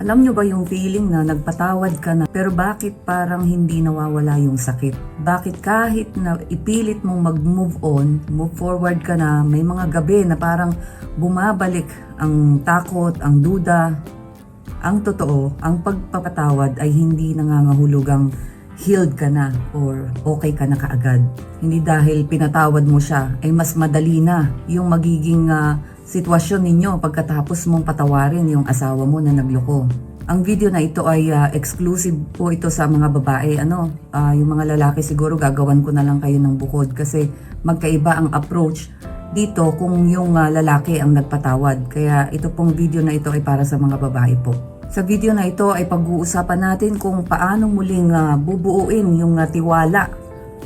Alam nyo ba yung feeling na nagpatawad ka na pero bakit parang hindi nawawala yung sakit? Bakit kahit na ipilit mong mag-move on, move forward ka na, may mga gabi na parang bumabalik ang takot, ang duda. Ang totoo, ang pagpapatawad ay hindi nangangahulugang healed ka na or okay ka na kaagad. Hindi dahil pinatawad mo siya ay mas madali na yung magiging sitwasyon ninyo pagkatapos mong patawarin yung asawa mo na nagloko. Ang video na ito ay exclusive po ito sa mga babae. Yung mga lalaki siguro gagawan ko na lang kayo ng bukod kasi magkaiba ang approach dito kung yung lalaki ang nagpatawad. Kaya ito pong video na ito ay para sa mga babae po. Sa video na ito ay pag-uusapan natin kung paano muling bubuuin yung tiwala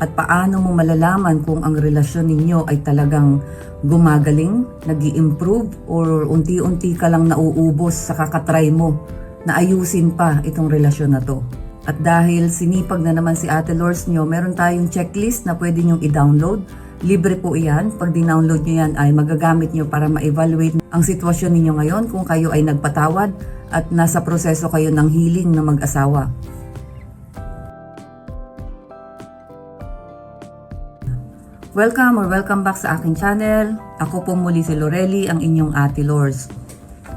at paano mo malalaman kung ang relasyon ninyo ay talagang gumagaling, nag-i-improve or unti-unti ka lang nauubos sa kakatry mo na ayusin pa itong relasyon na to. At dahil sinipag na naman si Ate Lors nyo, meron tayong checklist na pwede nyong i-download. Libre po iyan. Pag di-download nyo yan ay magagamit nyo para ma-evaluate ang sitwasyon ninyo ngayon kung kayo ay nagpatawad at nasa proseso kayo ng healing na mag-asawa. Welcome or welcome back sa aking channel. Ako po muli si Lorely, ang inyong Ate Lors.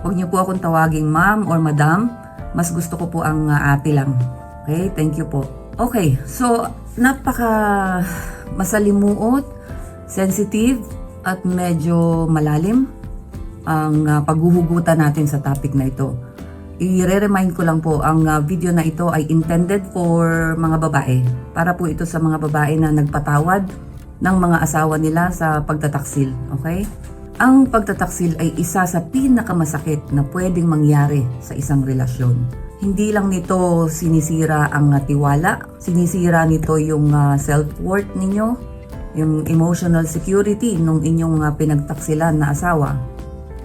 Huwag niyo po akong tawaging ma'am or madam. Mas gusto ko po ang ate lang. Okay, thank you po. Okay, so napaka masalimuot, sensitive at medyo malalim ang paghuhugutan natin sa topic na ito. I-re-remind ko lang po, ang video na ito ay intended for mga babae. Para po ito sa mga babae na nagpatawad ng mga asawa nila sa pagtataksil. Okay? Ang pagtataksil ay isa sa pinakamasakit na pwedeng mangyari sa isang relasyon. Hindi lang nito sinisira ang tiwala, sinisira nito yung self-worth ninyo, yung emotional security nung inyong pinagtaksilan na asawa.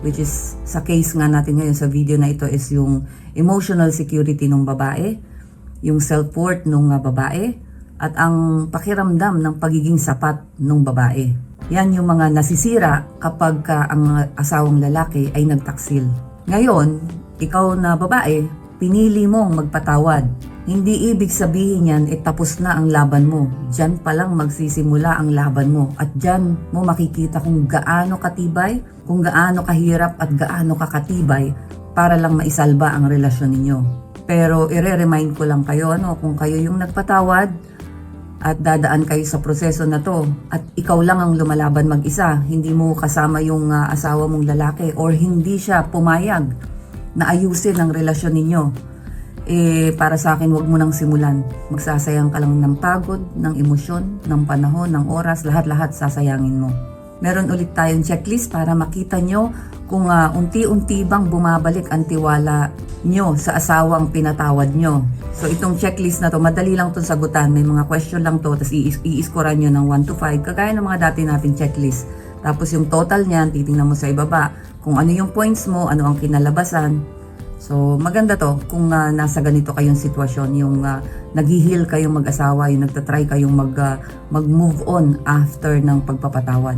Which is, sa case nga natin ngayon sa video na ito is yung emotional security ng babae, yung self-worth ng babae, at ang pakiramdam ng pagiging sapat ng babae. Yan yung mga nasisira kapag ang asawang lalaki ay nagtaksil. Ngayon, ikaw na babae, pinili mong magpatawad. Hindi ibig sabihin yan, tapos na ang laban mo. Diyan pa lang magsisimula ang laban mo. At diyan mo makikita kung gaano katibay, kung gaano kahirap at gaano kakatibay para lang maisalba ang relasyon ninyo. Pero i-remind ko lang kayo, kung kayo yung nagpatawad at dadaan kayo sa proseso na to at ikaw lang ang lumalaban mag-isa, hindi mo kasama yung asawa mong lalaki or hindi siya pumayag na ayusin ang relasyon ninyo, para sa akin, wag mo nang simulan. Magsasayang ka lang ng pagod, ng emosyon, ng panahon, ng oras, lahat-lahat sasayangin mo. Meron ulit tayong checklist para makita nyo kung unti-unti bang bumabalik ang tiwala nyo sa asawang pinatawad nyo. So itong checklist na to, madali lang itong sagutan. May mga question lang to, tapos i-scorean nyo ng 1 to 5, kagaya ng mga dati nating checklist. Tapos yung total niyan, titingnan mo sa ibaba kung ano yung points mo, ano ang kinalabasan. So maganda to kung nasa ganito kayong sitwasyon, yung nag-heal kayong mag-asawa, yung nagtatry kayong mag-move on after ng pagpapatawad.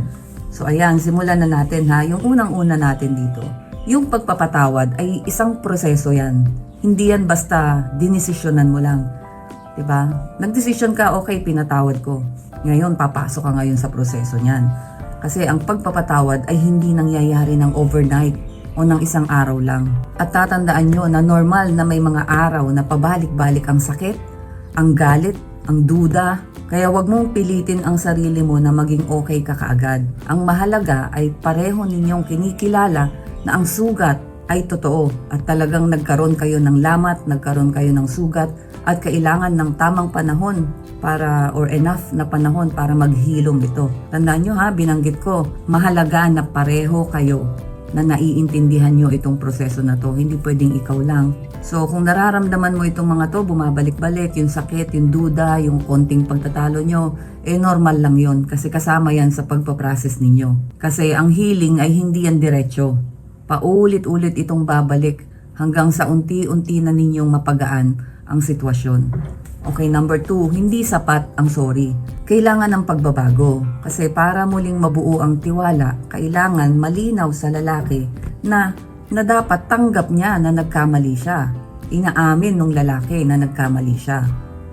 So ayan, simulan na natin ha. Yung unang-una natin dito, yung pagpapatawad ay isang proseso yan. Hindi yan basta dinesisyonan mo lang. Diba? Nagdesisyon ka, okay, pinatawad ko. Ngayon, papasok ka ngayon sa proseso niyan. Kasi ang pagpapatawad ay hindi nangyayari ng overnight o ng isang araw lang. At tatandaan nyo na normal na may mga araw na pabalik-balik ang sakit, ang galit, ang duda. Kaya wag mong pilitin ang sarili mo na maging okay ka kaagad. Ang mahalaga ay pareho ninyong kinikilala na ang sugat ay totoo at talagang nagkaroon kayo ng lamat, nagkaroon kayo ng sugat at kailangan ng tamang panahon or enough na panahon para maghilom ito. Tandaan nyo ha, binanggit ko, mahalaga na pareho kayo na naiintindihan nyo itong proseso na to. Hindi pwedeng ikaw lang. So kung nararamdaman mo itong mga to, bumabalik-balik, yung sakit, yung duda, yung konting pagtatalo nyo, normal lang yon kasi kasama yan sa pagpaprocess ninyo. Kasi ang healing ay hindi yan diretso. Paulit-ulit itong babalik hanggang sa unti-unti na ninyong mapagaan ang sitwasyon. Okay, number 2, hindi sapat ang sorry. Kailangan ng pagbabago. Kasi para muling mabuo ang tiwala, kailangan malinaw sa lalaki na dapat tanggap niya na nagkamali siya. inaamin ng lalaki na nagkamali siya.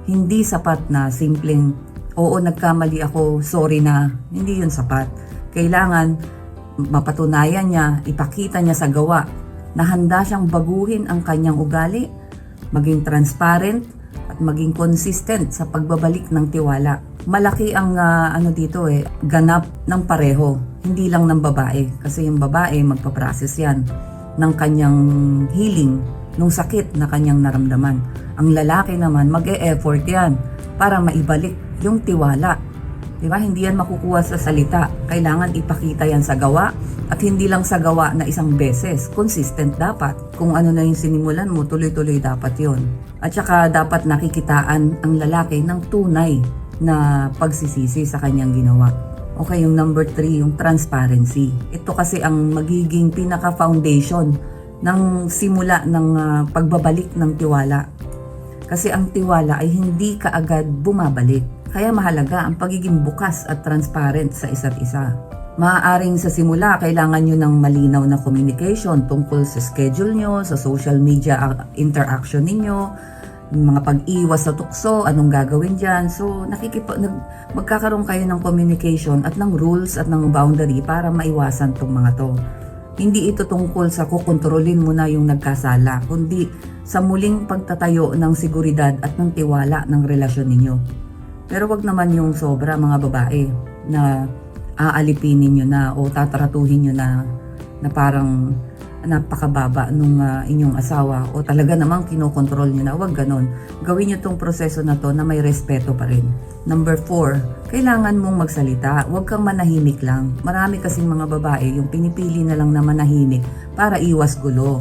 Hindi sapat na simpleng, oo, nagkamali ako, sorry na. Hindi yun sapat. Kailangan mapatunayan niya, ipakita niya sa gawa na handa siyang baguhin ang kanyang ugali, maging transparent at maging consistent sa pagbabalik ng tiwala. Malaki ang ganap ng pareho, hindi lang ng babae. Kasi yung babae magpaprocess yan ng kanyang healing, nung sakit na kanyang naramdaman. Ang lalaki naman mag-e-effort yan para maibalik yung tiwala. Diba? Hindi yan makukuha sa salita. Kailangan ipakita yan sa gawa, at hindi lang sa gawa na isang beses. Consistent dapat. Kung ano na yung sinimulan mo, tuloy-tuloy dapat yon. At saka dapat nakikitaan ang lalaki ng tunay na pagsisisi sa kanyang ginawa. Okay, yung number 3, yung transparency. Ito kasi ang magiging pinaka-foundation ng simula ng pagbabalik ng tiwala. Kasi ang tiwala ay hindi kaagad bumabalik. Kaya mahalaga ang pagiging bukas at transparent sa isa't isa. Maaaring sa simula, kailangan nyo ng malinaw na communication tungkol sa schedule nyo, sa social media interaction ninyo, mga pag-iwas sa tukso, anong gagawin dyan. So, magkakaroon kayo ng communication at ng rules at ng boundary para maiwasan tong mga to. Hindi ito tungkol sa kukontrolin mo na yung nagkasala, kundi sa muling pagtatayo ng seguridad at ng tiwala ng relasyon ninyo. Pero wag naman yung sobra, mga babae, na aalipinin nyo na o tatratuhin nyo na parang napakababa nung inyong asawa o talaga namang kinokontrol nyo na. Wag ganon. Gawin nyo tong proseso na to na may respeto pa rin. Number 4, kailangan mong magsalita. Huwag kang manahimik lang. Marami kasing mga babae yung pinipili na lang na manahimik para iwas gulo.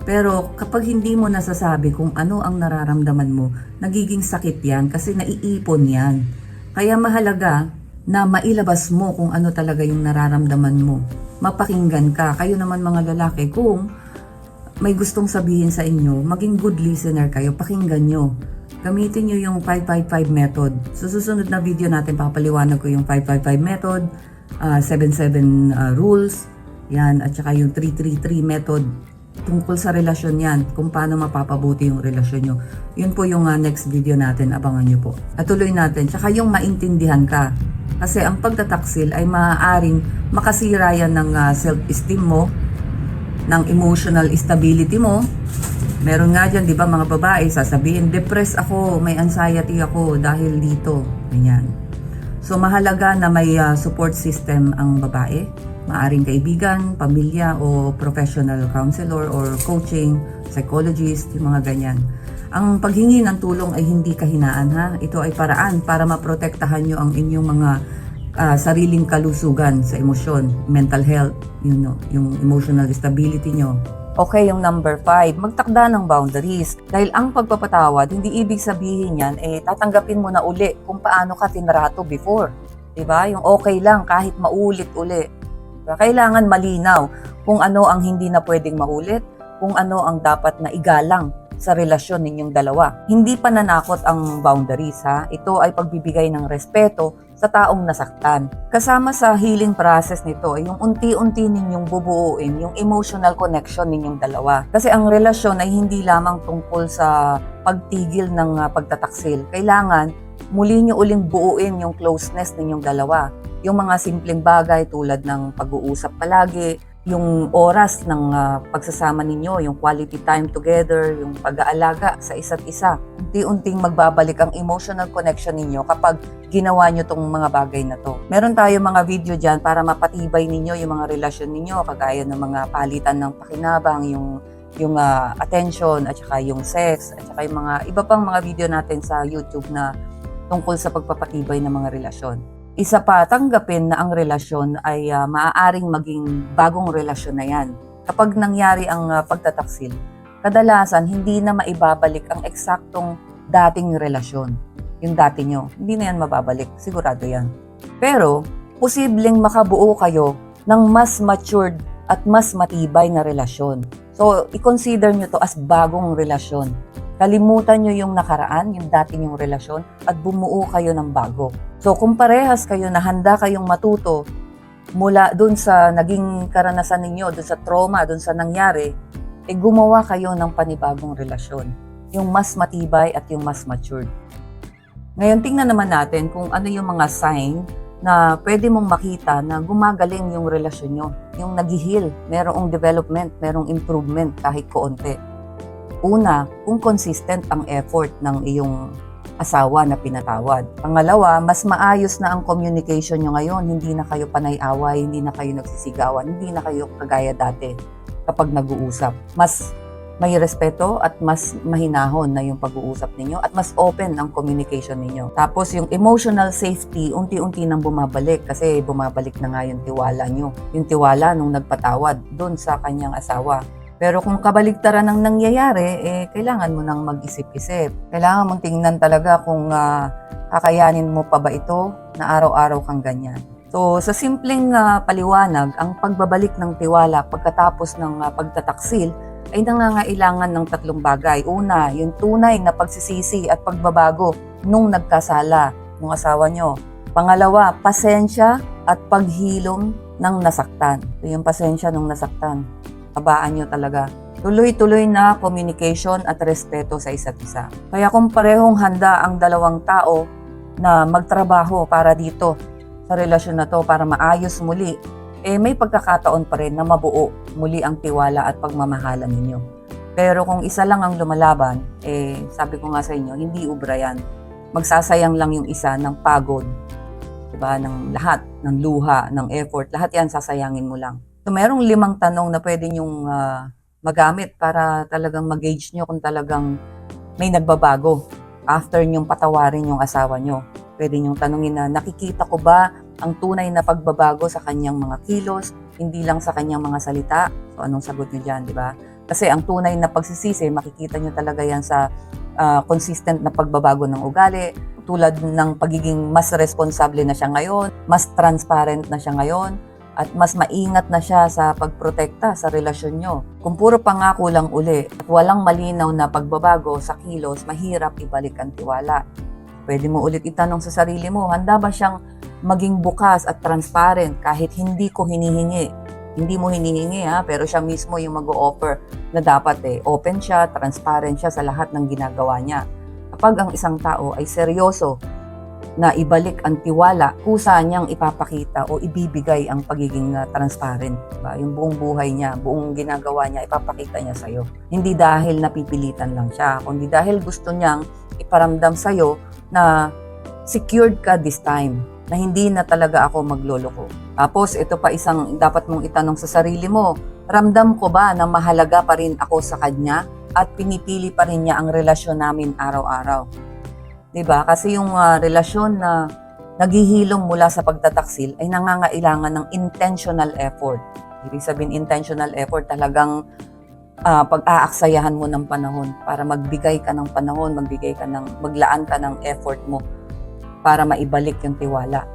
Pero kapag hindi mo nasasabi kung ano ang nararamdaman mo, nagiging sakit yan kasi naiipon yan. Kaya mahalaga na mailabas mo kung ano talaga yung nararamdaman mo. Mapakinggan ka. Kayo naman mga lalaki, kung may gustong sabihin sa inyo, maging good listener kayo, pakinggan nyo. Gamitin nyo yung 555 method. Sa susunod na video natin, papaliwanag ko yung 555 method, 77 rules, yan, at saka yung 333 method. Tungkol sa relasyon yan, kung paano mapapabuti yung relasyon nyo. Yun po yung next video natin, abangan nyo po. At tuloy natin, tsaka yung maintindihan ka. Kasi ang pagtataksil ay maaaring makasira yan ng self-esteem mo, ng emotional stability mo. Meron nga dyan, di ba mga babae, sasabihin, depressed ako, may anxiety ako dahil dito. Ganyan. So mahalaga na may support system ang babae. Maaring kaibigan, pamilya o professional counselor or coaching, psychologist, yung mga ganyan. Ang paghingi ng tulong ay hindi kahinaan, ha. Ito ay paraan para maprotektahan nyo ang inyong mga sariling kalusugan sa emosyon, mental health, yung emotional stability nyo. Okay, yung number 5, magtakda ng boundaries. Dahil ang pagpapatawad, hindi ibig sabihin yan, tatanggapin mo na uli kung paano ka tinrato before. Diba? Yung okay lang kahit maulit-uli. Kailangan malinaw kung ano ang hindi na pwedeng maulit, kung ano ang dapat na igalang sa relasyon ninyong dalawa. Hindi pananakot ang boundaries, ha. Ito ay pagbibigay ng respeto sa taong nasaktan. Kasama sa healing process nito ay yung unti-unti ninyong bubuuin yung emotional connection ninyong dalawa. Kasi ang relasyon ay hindi lamang tungkol sa pagtigil ng pagtataksil. Kailangan muli nyo uling buuin yung closeness ninyong dalawa. Yung mga simpleng bagay tulad ng pag-uusap palagi, yung oras ng pagsasama ninyo, yung quality time together, yung pag-aalaga sa isa't isa. Unti-unting magbabalik ang emotional connection ninyo kapag ginawa nyo tong mga bagay na to. Meron tayo mga video dyan para mapatibay ninyo yung mga relasyon ninyo, kagaya ng mga palitan ng pakinabang, yung attention, at saka yung sex, at saka yung mga iba pang mga video natin sa YouTube na tungkol sa pagpapatibay ng mga relasyon. Isa pa, tanggapin na ang relasyon ay maaaring maging bagong relasyon na yan. Kapag nangyari ang pagtataksil, kadalasan hindi na maibabalik ang eksaktong dating relasyon. Yung dati nyo, hindi na yan mababalik. Sigurado yan. Pero, posibleng makabuo kayo ng mas matured at mas matibay na relasyon. So, i-consider nyo to as bagong relasyon. Kalimutan nyo yung nakaraan, yung dati nyong relasyon, at bumuo kayo ng bago. So kung parehas kayo na handa kayong matuto mula dun sa naging karanasan ninyo, dun sa trauma, dun sa nangyari, gumawa kayo ng panibagong relasyon. Yung mas matibay at yung mas matured. Ngayon, tingnan naman natin kung ano yung mga sign na pwede mong makita na gumagaling yung relasyon nyo. Yung nag-heal, merong development, merong improvement kahit koonti. Una, kung consistent ang effort ng iyong asawa na pinatawad. Pangalawa, mas maayos na ang communication nyo ngayon. Hindi na kayo panay-away, hindi na kayo nagsisigawan, hindi na kayo kagaya dati kapag nag-uusap. Mas may respeto at mas mahinahon na yung pag-uusap ninyo at mas open ang communication ninyo. Tapos yung emotional safety, unti-unti nang bumabalik kasi bumabalik na nga yung tiwala nyo. Yung tiwala nung nagpatawad doon sa kanyang asawa. Pero kung kabaligtaran ang nangyayari, kailangan mo nang mag-isip-isip. Kailangan mong tingnan talaga kung kakayanin mo pa ba ito na araw-araw kang ganyan. So, sa simpleng paliwanag, ang pagbabalik ng tiwala pagkatapos ng pagtataksil ay nangangailangan ng tatlong bagay. Una, yung tunay na pagsisisi at pagbabago nung nagkasala ng asawa nyo. Pangalawa, pasensya at paghilom ng nasaktan. So, yung pasensya nung nasaktan, tabaan nyo talaga. Tuloy-tuloy na communication at respeto sa isa't isa. Kaya kung parehong handa ang dalawang tao na magtrabaho para dito sa relasyon na to, para maayos muli, may pagkakataon pa rin na mabuo muli ang tiwala at pagmamahalan ninyo. Pero kung isa lang ang lumalaban, sabi ko nga sa inyo, hindi ubra yan. Magsasayang lang yung isa ng pagod, diba? Ng lahat, ng luha, ng effort, lahat yan sasayangin mo lang. So, merong 5 tanong na pwede nyong magamit para talagang mag-gauge nyo kung talagang may nagbabago after nyong patawarin yung asawa nyo. Pwede nyong tanungin na, nakikita ko ba ang tunay na pagbabago sa kanyang mga kilos, hindi lang sa kanyang mga salita? So, anong sagot nyo dyan, di ba? Kasi ang tunay na pagsisisi, makikita nyo talaga yan sa consistent na pagbabago ng ugali, tulad ng pagiging mas responsable na siya ngayon, mas transparent na siya ngayon, at mas maingat na siya sa pagprotekta sa relasyon nyo. Kung puro pangako lang uli at walang malinaw na pagbabago sa kilos, mahirap ibalik ang tiwala. Pwede mo ulit itanong sa sarili mo, handa ba siyang maging bukas at transparent kahit hindi ko hinihingi? Hindi mo hinihingi pero siya mismo yung mag-o-offer na dapat open siya, transparent siya sa lahat ng ginagawa niya. Kapag ang isang tao ay seryoso na ibalik ang tiwala, kusa niyang ipapakita o ibibigay ang pagiging transparent. Diba? Yung buong buhay niya, buong ginagawa niya, ipapakita niya sa'yo. Hindi dahil napipilitan lang siya, kundi dahil gusto niyang iparamdam sa'yo na secured ka this time, na hindi na talaga ako magloloko. Tapos ito pa isang dapat mong itanong sa sarili mo, ramdam ko ba na mahalaga pa rin ako sa kanya at pinipili pa rin niya ang relasyon namin araw-araw? Diba? Kasi yung relasyon na naghihilom mula sa pagtataksil ay nangangailangan ng intentional effort. Ibig sabihin intentional effort, talagang pag-aaksayahan mo ng panahon para magbigay ka ng panahon, maglaan ka ng effort mo para maibalik yung tiwala.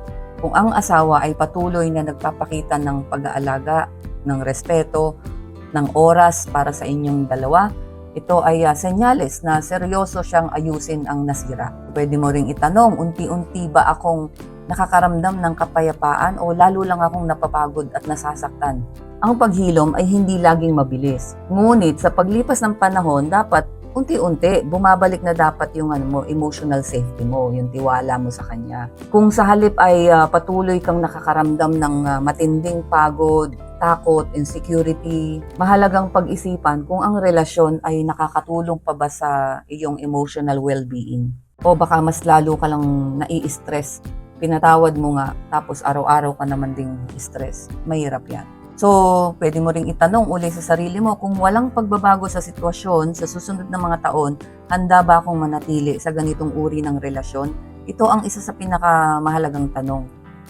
Kung ang asawa ay patuloy na nagpapakita ng pag-aalaga, ng respeto, ng oras para sa inyong dalawa, ito ay senyales na seryoso siyang ayusin ang nasira. Pwede mo ring itanong, unti-unti ba akong nakakaramdam ng kapayapaan o lalo lang akong napapagod at nasasaktan? Ang paghilom ay hindi laging mabilis. Ngunit sa paglipas ng panahon, dapat unti-unti bumabalik na dapat yung emotional safety mo, yung tiwala mo sa kanya. Kung sa halip ay patuloy kang nakakaramdam ng matinding pagod, takot, insecurity, mahalagang pag-isipan kung ang relasyon ay nakakatulong pa ba sa iyong emotional well-being. O baka mas lalo ka lang nai-stress. Pinatawad mo nga, tapos araw-araw ka naman ding stress. Mahirap yan. So, pwede mo ring itanong uli sa sarili mo, kung walang pagbabago sa sitwasyon sa susunod na mga taon, handa ba akong manatili sa ganitong uri ng relasyon? Ito ang isa sa pinakamahalagang tanong.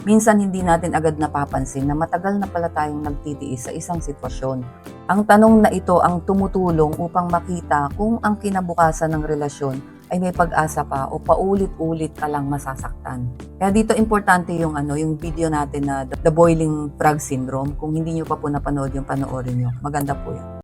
Minsan hindi natin agad napapansin na matagal na pala tayong nagtitiis sa isang sitwasyon. Ang tanong na ito ang tumutulong upang makita kung ang kinabukasan ng relasyon ay may pag-asa pa o paulit-ulit ka lang masasaktan. Kaya dito importante yung video natin na The Boiling Frog Syndrome. Kung hindi nyo pa po napanood yung panoorin nyo, maganda po yan.